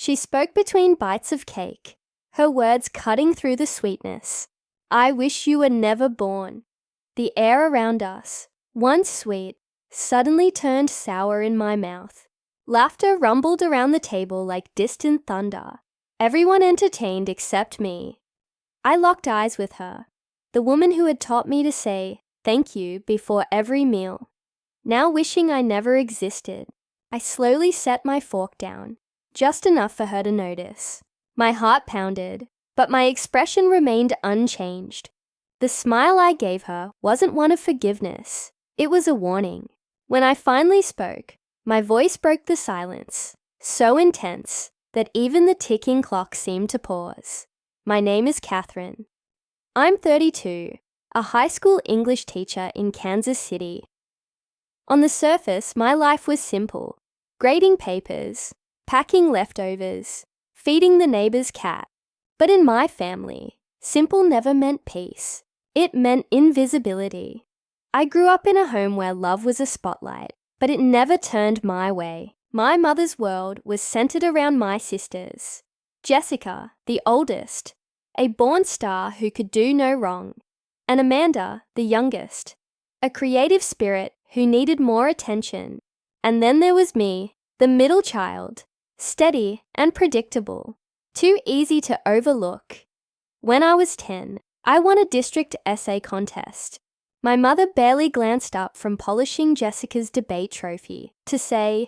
She spoke between bites of cake, her words cutting through the sweetness. I wish you were never born. The air around us, once sweet, suddenly turned sour in my mouth. Laughter rumbled around the table like distant thunder. Everyone entertained except me. I locked eyes with her, the woman who had taught me to say thank you before every meal. Now wishing I never existed, I slowly set my fork down, just enough for her to notice. My heart pounded, but my expression remained unchanged. The smile I gave her wasn't one of forgiveness, it was a warning. When I finally spoke, my voice broke the silence, so intense that even the ticking clock seemed to pause. My name is Catherine. I'm 32, a high school English teacher in Kansas City. On the surface, my life was simple: grading papers, packing leftovers, feeding the neighbor's cat. But in my family, simple never meant peace. It meant invisibility. I grew up in a home where love was a spotlight, but it never turned my way. My mother's world was centered around my sisters. Jessica, the oldest, a born star who could do no wrong, and Amanda, the youngest, a creative spirit who needed more attention. And then there was me, the middle child, steady and predictable, too easy to overlook. When I was 10, I won a district essay contest. My mother barely glanced up from polishing Jessica's debate trophy to say,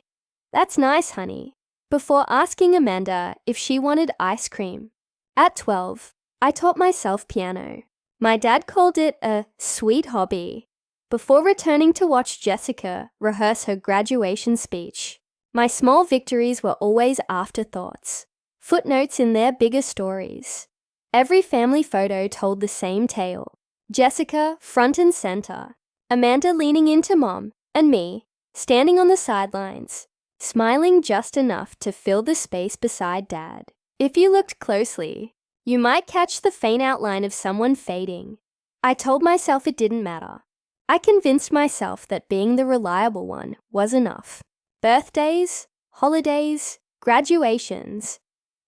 "That's nice, honey," before asking Amanda if she wanted ice cream. At 12, I taught myself piano. My dad called it a sweet hobby. Before returning to watch Jessica rehearse her graduation speech, my small victories were always afterthoughts, footnotes in their bigger stories. Every family photo told the same tale. Jessica front and center, Amanda leaning into mom, and me standing on the sidelines, smiling just enough to fill the space beside dad. If you looked closely, you might catch the faint outline of someone fading. I told myself it didn't matter. I convinced myself that being the reliable one was enough. Birthdays, holidays, graduations,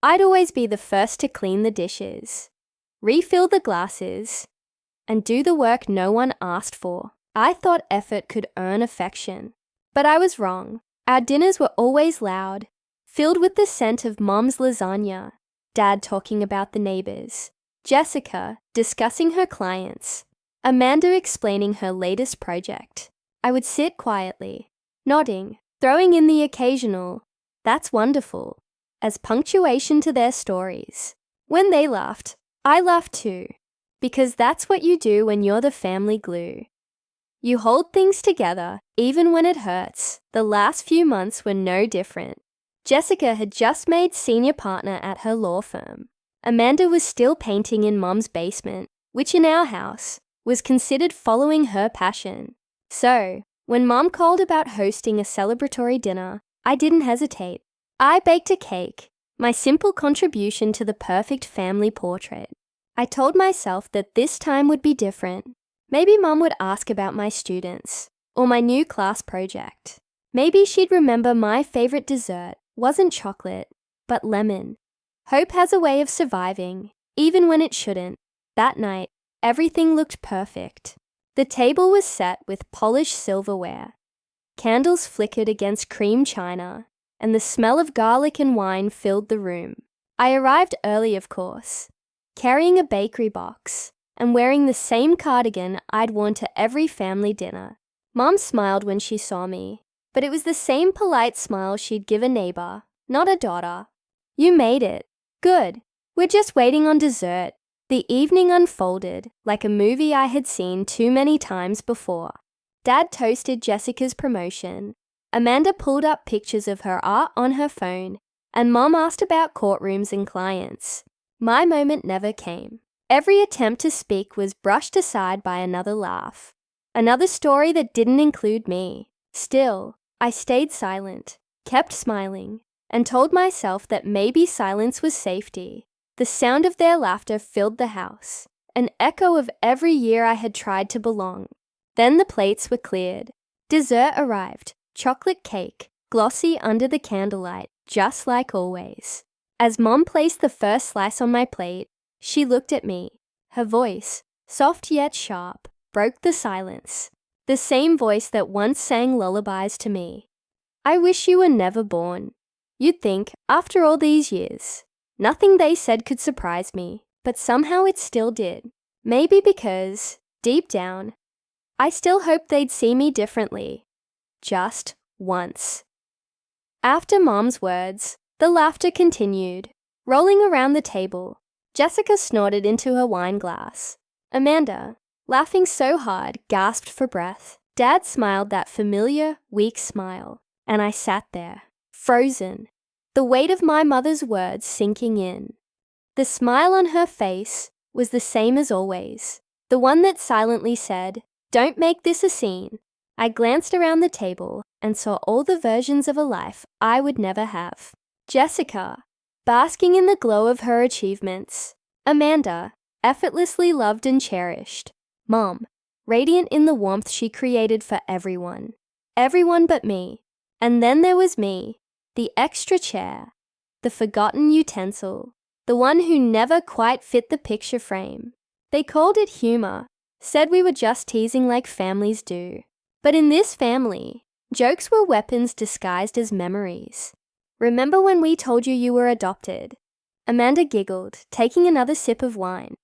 I'd always be the first to clean the dishes, refill the glasses, and do the work no one asked for. I thought effort could earn affection, but I was wrong. Our dinners were always loud, filled with the scent of mom's lasagna, dad talking about the neighbors, Jessica discussing her clients, Amanda explaining her latest project. I would sit quietly, nodding, throwing in the occasional, "That's wonderful," as punctuation to their stories. When they laughed, I laughed too, because that's what you do when you're the family glue. You hold things together even when it hurts. The last few months were no different. Jessica had just made senior partner at her law firm. Amanda was still painting in mom's basement, which in our house was considered following her passion. So, when mom called about hosting a celebratory dinner, I didn't hesitate. I baked a cake, my simple contribution to the perfect family portrait. I told myself that this time would be different. Maybe mom would ask about my students, or my new class project. Maybe she'd remember my favorite dessert wasn't chocolate, but lemon. Hope has a way of surviving, even when it shouldn't. That night, everything looked perfect. The table was set with polished silverware. Candles flickered against cream china, and the smell of garlic and wine filled the room. I arrived early, of course, carrying a bakery box and wearing the same cardigan I'd worn to every family dinner. Mom smiled when she saw me, but it was the same polite smile she'd give a neighbor, not a daughter. "You made it. Good. We're just waiting on dessert." The evening unfolded like a movie I had seen too many times before. Dad toasted Jessica's promotion. Amanda pulled up pictures of her art on her phone, and Mom asked about courtrooms and clients. My moment never came. Every attempt to speak was brushed aside by another laugh. Another story that didn't include me. Still, I stayed silent, kept smiling, and told myself that maybe silence was safety. The sound of their laughter filled the house, an echo of every year I had tried to belong. Then the plates were cleared. Dessert arrived, chocolate cake, glossy under the candlelight, just like always. As Mom placed the first slice on my plate, she looked at me. Her voice, soft yet sharp, broke the silence. The same voice that once sang lullabies to me. I wish you were never born. You'd think, after all these years, nothing they said could surprise me, but somehow it still did. Maybe because, deep down, I still hoped they'd see me differently. Just once. After Mom's words, the laughter continued. Rolling around the table, Jessica snorted into her wine glass. Amanda, laughing so hard, gasped for breath. Dad smiled that familiar, weak smile, and I sat there, frozen, the weight of my mother's words sinking in. The smile on her face was the same as always, the one that silently said, "Don't make this a scene." I glanced around the table and saw all the versions of a life I would never have. Jessica, basking in the glow of her achievements. Amanda, effortlessly loved and cherished. Mom, radiant in the warmth she created for everyone. Everyone but me. And then there was me, the extra chair, the forgotten utensil, the one who never quite fit the picture frame. They called it humor, said we were just teasing like families do. But in this family, jokes were weapons disguised as memories. Remember when we told you you were adopted? Amanda giggled, taking another sip of wine.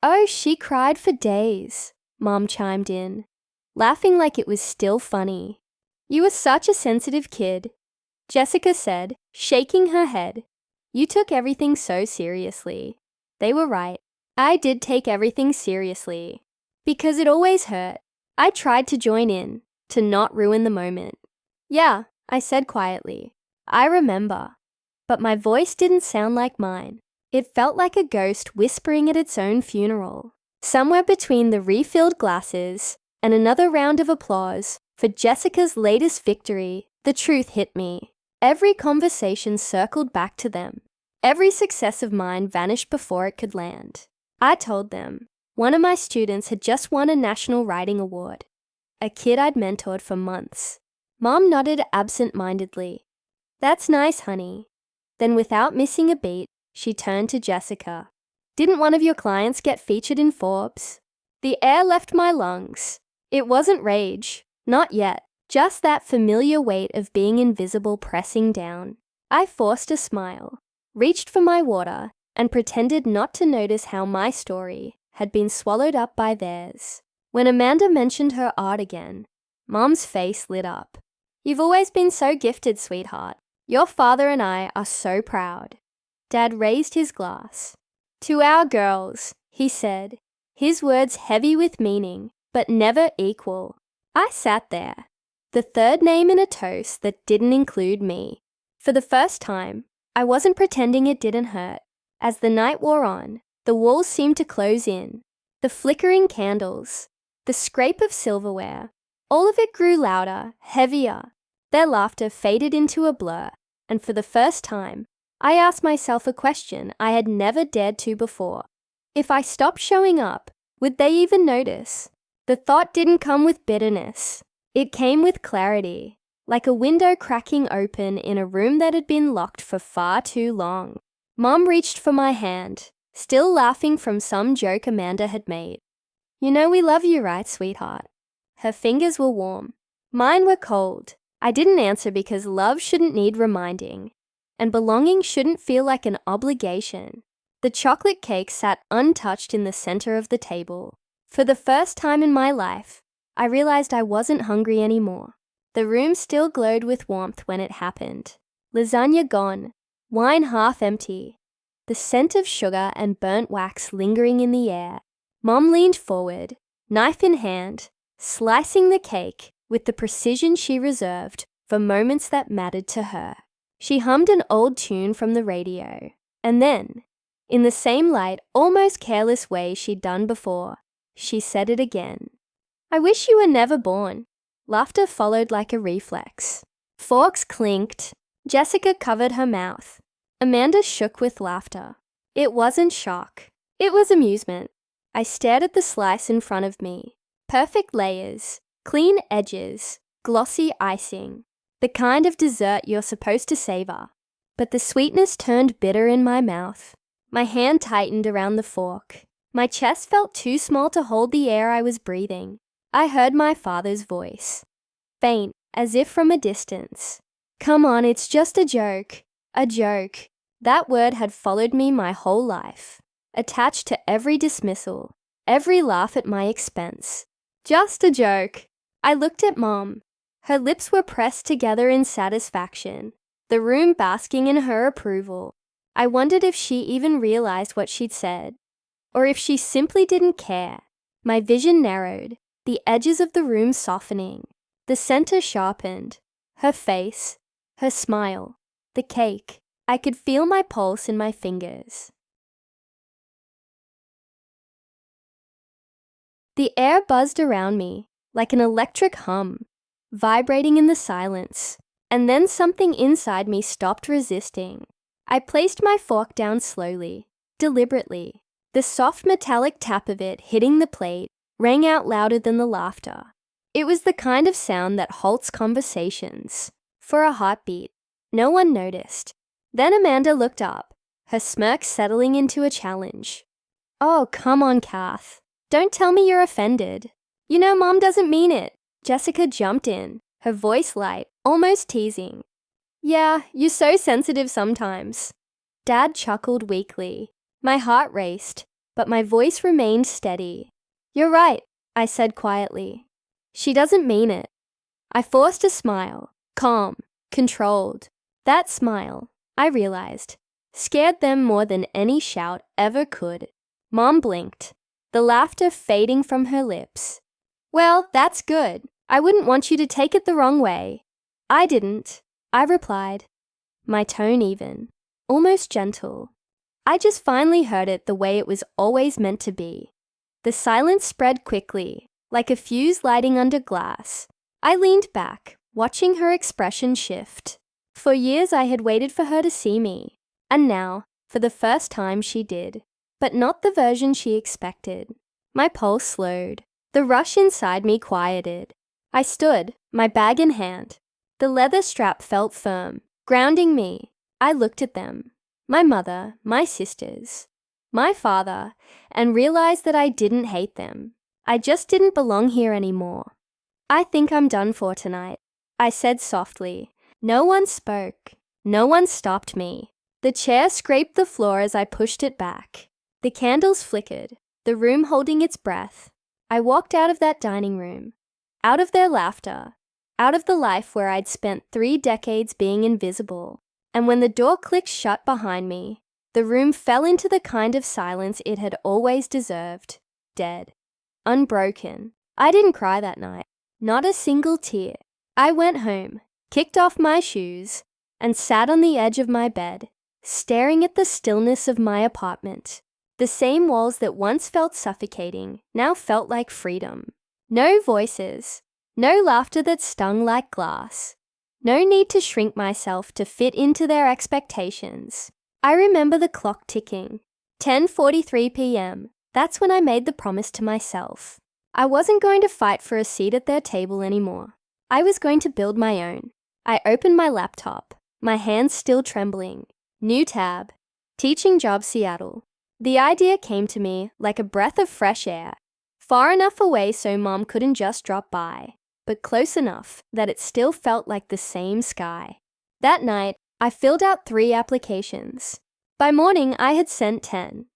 Oh, she cried for days, Mom chimed in, laughing like it was still funny. You were such a sensitive kid, Jessica said, shaking her head. You took everything so seriously. They were right. I did take everything seriously. Because it always hurt. I tried to join in, to not ruin the moment. Yeah, I said quietly. I remember. But my voice didn't sound like mine. It felt like a ghost whispering at its own funeral. Somewhere between the refilled glasses and another round of applause for Jessica's latest victory, the truth hit me. Every conversation circled back to them. Every success of mine vanished before it could land. I told them. One of my students had just won a national writing award. A kid I'd mentored for months. Mom nodded absent-mindedly. That's nice, honey. Then without missing a beat, she turned to Jessica. Didn't one of your clients get featured in Forbes? The air left my lungs. It wasn't rage. Not yet. Just that familiar weight of being invisible pressing down. I forced a smile, reached for my water, and pretended not to notice how my story had been swallowed up by theirs. When Amanda mentioned her art again, Mom's face lit up. You've always been so gifted, sweetheart. Your father and I are so proud. Dad raised his glass. To our girls, he said, his words heavy with meaning, but never equal. I sat there, the third name in a toast that didn't include me. For the first time, I wasn't pretending it didn't hurt. As the night wore on, the walls seemed to close in. The flickering candles, the scrape of silverware, all of it grew louder, heavier. Their laughter faded into a blur, and for the first time, I asked myself a question I had never dared to before. If I stopped showing up, would they even notice? The thought didn't come with bitterness. It came with clarity, like a window cracking open in a room that had been locked for far too long. Mom reached for my hand, still laughing from some joke Amanda had made. You know we love you, right, sweetheart? Her fingers were warm. Mine were cold. I didn't answer because love shouldn't need reminding, and belonging shouldn't feel like an obligation. The chocolate cake sat untouched in the center of the table. For the first time in my life, I realized I wasn't hungry anymore. The room still glowed with warmth when it happened. Lasagna gone, wine half empty, the scent of sugar and burnt wax lingering in the air. Mom leaned forward, knife in hand, slicing the cake with the precision she reserved for moments that mattered to her. She hummed an old tune from the radio, and then, in the same light, almost careless way she'd done before, she said it again. I wish you were never born. Laughter followed like a reflex. Forks clinked. Jessica covered her mouth. Amanda shook with laughter. It wasn't shock. It was amusement. I stared at the slice in front of me. Perfect layers, clean edges, glossy icing. The kind of dessert you're supposed to savor. but the sweetness turned bitter in my mouth. My hand tightened around the fork. My chest felt too small to hold the air I was breathing. I heard my father's voice, faint, as if from a distance. "Come on, it's just a joke. A joke." That word had followed me my whole life, attached to every dismissal, every laugh at my expense. Just a joke. I looked at Mom. Her lips were pressed together in satisfaction, the room basking in her approval. I wondered if she even realized what she'd said, or if she simply didn't care. My vision narrowed, the edges of the room softening, the center sharpened. Her face, her smile, the cake. I could feel my pulse in my fingers. The air buzzed around me like an electric hum, vibrating in the silence, and then something inside me stopped resisting. I placed my fork down slowly, deliberately. The soft metallic tap of it hitting the plate rang out louder than the laughter. It was the kind of sound that halts conversations. For a heartbeat, no one noticed. Then Amanda looked up, her smirk settling into a challenge. "Oh, come on, Kath. Don't tell me you're offended. You know Mom doesn't mean it." Jessica jumped in, her voice light, almost teasing. "Yeah, you're so sensitive sometimes." Dad chuckled weakly. My heart raced, but my voice remained steady. "You're right," I said quietly. "She doesn't mean it." I forced a smile, calm, controlled. That smile, I realized, scared them more than any shout ever could. Mom blinked, the laughter fading from her lips. "Well, that's good. I wouldn't want you to take it the wrong way." "I didn't," I replied, my tone even, almost gentle. I just finally heard it the way it was always meant to be. The silence spread quickly, like a fuse lighting under glass. I leaned back, watching her expression shift. For years I had waited for her to see me, and now, for the first time, she did. But not the version she expected. My pulse slowed. The rush inside me quieted. I stood, my bag in hand. The leather strap felt firm, grounding me. I looked at them, my mother, my sisters, my father, and realized that I didn't hate them. I just didn't belong here anymore. "I think I'm done for tonight," I said softly. No one spoke. No one stopped me. The chair scraped the floor as I pushed it back. The candles flickered, the room holding its breath. I walked out of that dining room, out of their laughter, out of the life where I'd spent 3 decades being invisible. And when the door clicked shut behind me, the room fell into the kind of silence it had always deserved. Dead. Unbroken. I didn't cry that night. Not a single tear. I went home, kicked off my shoes, and sat on the edge of my bed, staring at the stillness of my apartment. The same walls that once felt suffocating now felt like freedom. No voices, no laughter that stung like glass. No need to shrink myself to fit into their expectations. I remember the clock ticking. 10:43 p.m. That's when I made the promise to myself. I wasn't going to fight for a seat at their table anymore. I was going to build my own. I opened my laptop, my hands still trembling. New tab, Teaching Job Seattle. The idea came to me like a breath of fresh air, far enough away so Mom couldn't just drop by, but close enough that it still felt like the same sky. That night, I filled out 3 applications. By morning, I had sent 10.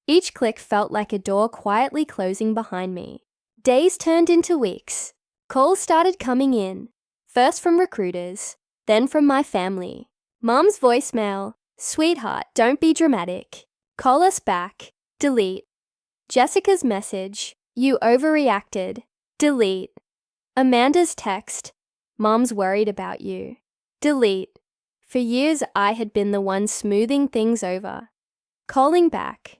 Each click felt like a door quietly closing behind me. Days turned into weeks. Calls started coming in, first from recruiters, then from my family. Mom's voicemail, "Sweetheart, don't be dramatic. Call us back." Delete. Jessica's message, "You overreacted." Delete. Amanda's text, "Mom's worried about you." Delete. For years, I had been the one smoothing things over, calling back,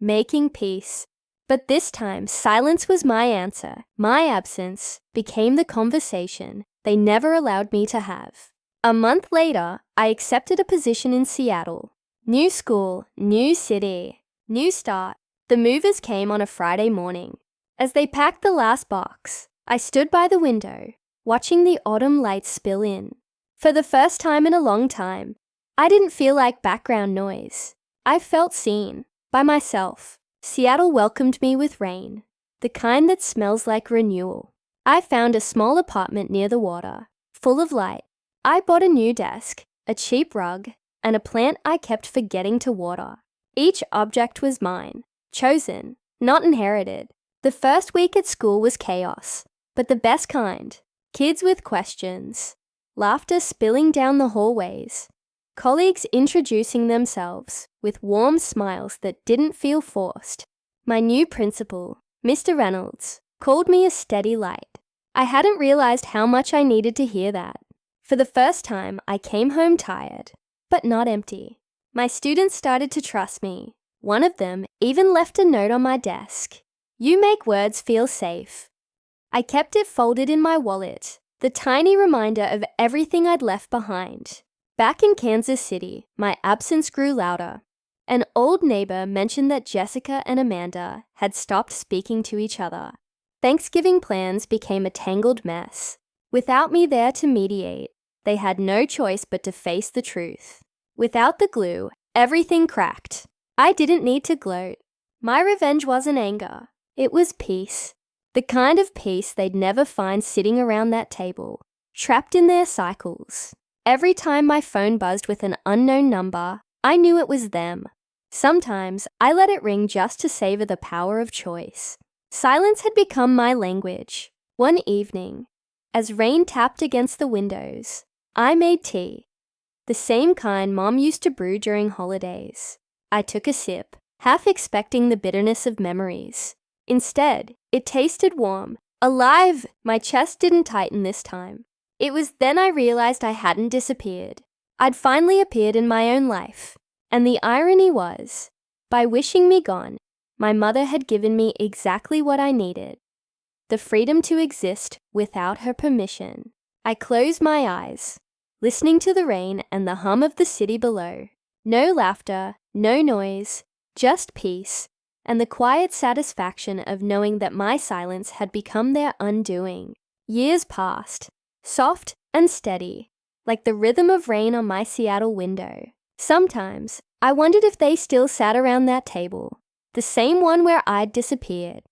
making peace. But this time, silence was my answer. My absence became the conversation they never allowed me to have. A month later, I accepted a position in Seattle. New school, new city, new start. The movers came on a Friday morning. As they packed the last box, I stood by the window, watching the autumn lights spill in. For the first time in a long time, I didn't feel like background noise. I felt seen, by myself. Seattle welcomed me with rain, the kind that smells like renewal. I found a small apartment near the water, full of light. I bought a new desk, a cheap rug, and a plant I kept forgetting to water. Each object was mine, chosen, not inherited. The first week at school was chaos, but the best kind. Kids with questions, laughter spilling down the hallways, colleagues introducing themselves with warm smiles that didn't feel forced. My new principal, Mr. Reynolds, called me a steady light. I hadn't realized how much I needed to hear that. For the first time, I came home tired, but not empty. My students started to trust me. One of them even left a note on my desk. "You make words feel safe." I kept it folded in my wallet, the tiny reminder of everything I'd left behind. Back in Kansas City, my absence grew louder. An old neighbor mentioned that Jessica and Amanda had stopped speaking to each other. Thanksgiving plans became a tangled mess. Without me there to mediate, they had no choice but to face the truth. Without the glue, everything cracked. I didn't need to gloat. My revenge wasn't anger. It was peace. The kind of peace they'd never find sitting around that table, trapped in their cycles. Every time my phone buzzed with an unknown number, I knew it was them. Sometimes I let it ring just to savor the power of choice. Silence had become my language. One evening, as rain tapped against the windows, I made tea. The same kind Mom used to brew during holidays. I took a sip, half expecting the bitterness of memories. Instead, it tasted warm, alive. My chest didn't tighten this time. It was then I realized I hadn't disappeared. I'd finally appeared in my own life. And the irony was, by wishing me gone, my mother had given me exactly what I needed. The freedom to exist without her permission. I closed my eyes, listening to the rain and the hum of the city below. No laughter, no noise, just peace, and the quiet satisfaction of knowing that my silence had become their undoing. Years passed, soft and steady, like the rhythm of rain on my Seattle window. Sometimes, I wondered if they still sat around that table, the same one where I'd disappeared.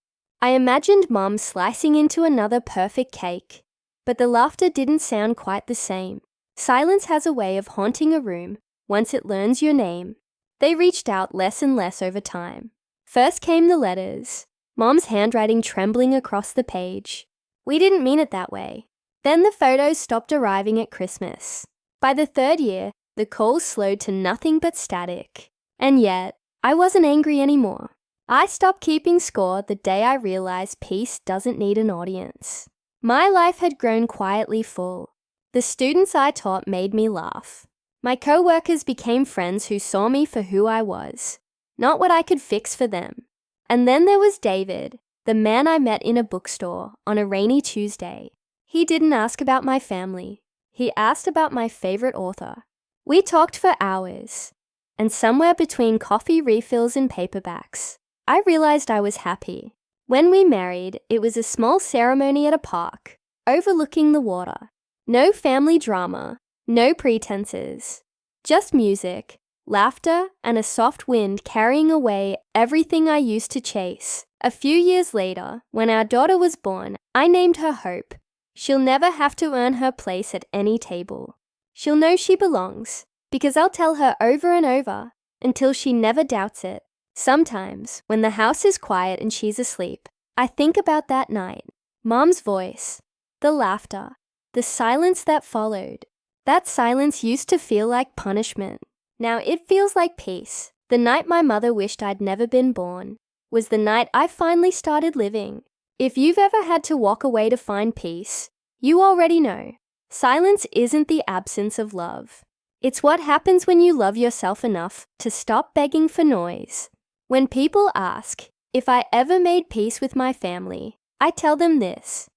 I imagined Mom slicing into another perfect cake, but the laughter didn't sound quite the same. Silence has a way of haunting a room once it learns your name. They reached out less and less over time. First came the letters, Mom's handwriting trembling across the page. We didn't mean it that way. Then the photos stopped arriving at Christmas. By the third year, the calls slowed to nothing but static. And yet, I wasn't angry anymore. I stopped keeping score the day I realized peace doesn't need an audience. My life had grown quietly full. The students I taught made me laugh. My co-workers became friends who saw me for who I was, not what I could fix for them. And then there was David, the man I met in a bookstore on a rainy Tuesday. He didn't ask about my family. He asked about my favorite author. We talked for hours, and somewhere between coffee refills and paperbacks, I realized I was happy. When we married, it was a small ceremony at a park, overlooking the water. No family drama, no pretenses, just music, laughter, and a soft wind carrying away everything I used to chase. A few years later, when our daughter was born, I named her Hope. She'll never have to earn her place at any table. She'll know she belongs, because I'll tell her over and over, until she never doubts it. Sometimes, when the house is quiet and she's asleep, I think about that night. Mom's voice, the laughter, the silence that followed. That silence used to feel like punishment. Now it feels like peace. The night my mother wished I'd never been born was the night I finally started living. If you've ever had to walk away to find peace, you already know. Silence isn't the absence of love. It's what happens when you love yourself enough to stop begging for noise. When people ask if I ever made peace with my family, I tell them this.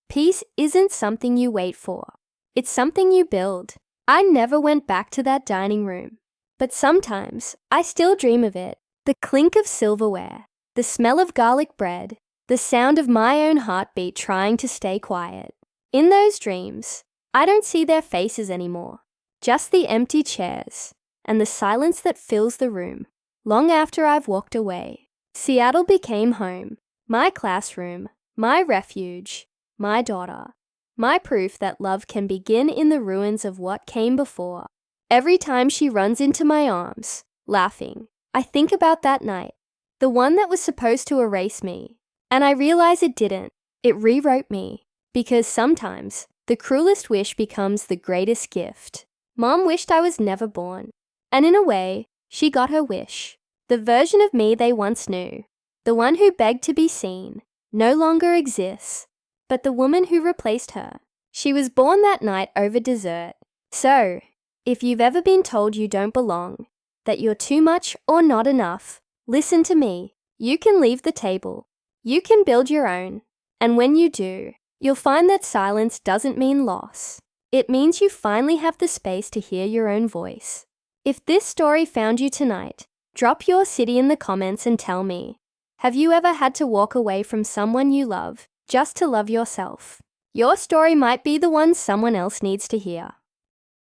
Peace isn't something you wait for. It's something you build. I never went back to that dining room, but sometimes I still dream of it. The clink of silverware, the smell of garlic bread, the sound of my own heartbeat trying to stay quiet. In those dreams, I don't see their faces anymore, just the empty chairs and the silence that fills the room long after I've walked away. Seattle became home, my classroom, my refuge, my daughter, my proof that love can begin in the ruins of what came before. Every time she runs into my arms, laughing, I think about that night, the one that was supposed to erase me, and I realize it didn't. It rewrote me, because sometimes the cruelest wish becomes the greatest gift. Mom wished I was never born, and in a way, she got her wish. The version of me they once knew, the one who begged to be seen, no longer exists, but the woman who replaced her, she was born that night over dessert. So, if you've ever been told you don't belong, that you're too much or not enough, listen to me. You can leave the table. You can build your own. And when you do, you'll find that silence doesn't mean loss. It means you finally have the space to hear your own voice. If this story found you tonight, drop your city in the comments and tell me. Have you ever had to walk away from someone you love just to love yourself? Your story might be the one someone else needs to hear.